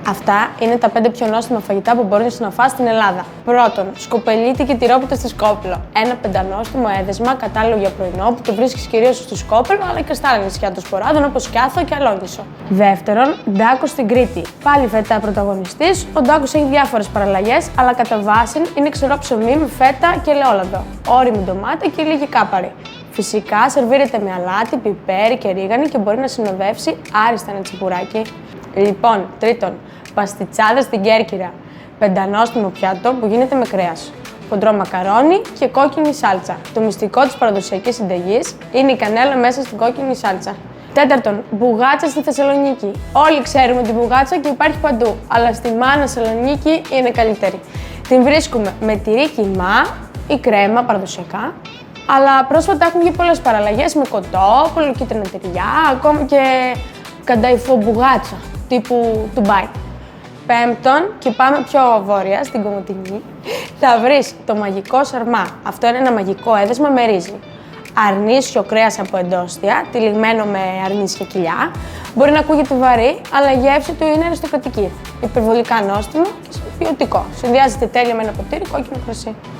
Αυτά είναι τα 5 πιο νόστιμα φαγητά που μπορείς να φας στην Ελλάδα. Πρώτον, σκοπελίτικη τυρόπιτα στη Σκόπελο. Ένα πεντανόστιμο έδεσμα κατάλληλο για πρωινό που το βρίσκεις κυρίως στο Σκόπελο αλλά και στα άλλα νησιά των Σποράδων όπως Κιάθο και Αλόγισο. Δεύτερον, ντάκο στην Κρήτη. Πάλι φέτα πρωταγωνιστής. Ο ντάκος έχει διάφορες παραλλαγές, αλλά κατά βάση είναι ξερό ψωμί με φέτα και ελαιόλαδο, όριμη ντομάτα και λίγη κάπαρη. Φυσικά σερβίρεται με αλάτι, πιπέρι και ρίγανη και μπορεί να συνοδεύσει άριστα ένα τσιπουράκι. Λοιπόν, τρίτον, παστιτσάδες στην Κέρκυρα. Πεντανόστιμο πιάτο που γίνεται με κρέας, χοντρό μακαρόνι και κόκκινη σάλτσα. Το μυστικό της παραδοσιακής συνταγής είναι η κανέλα μέσα στην κόκκινη σάλτσα. Τέταρτον, μπουγάτσα στη Θεσσαλονίκη. Όλοι ξέρουμε την μπουγάτσα και υπάρχει παντού, αλλά στη Μάνα Σαλονίκη είναι καλύτερη. Την βρίσκουμε με τυρί κιμά ή κρέμα παραδοσιακά, αλλά πρόσφατα έχουν βγει πολλές παραλλαγές με κοτόπουλο, κίτρινα τυριά, ακόμα και κανταϊφομπουγάτσα τύπου Ντουμπάι. Πέμπτον, και πάμε πιο βόρεια, στην Κομοτηνή, θα βρεις το μαγικό σαρμά. Αυτό είναι ένα μαγικό έδεσμα με ρύζι. Αρνίσιο κρέας από εντόστια, τυλιγμένο με αρνίσια κοιλιά. Μπορεί να ακούγεται βαρύ, αλλά η γεύση του είναι αριστοκρατική. Υπερβολικά νόστιμο και ποιοτικό. Συνδυάζεται τέλεια με ένα ποτήρι κόκκινο κρασί.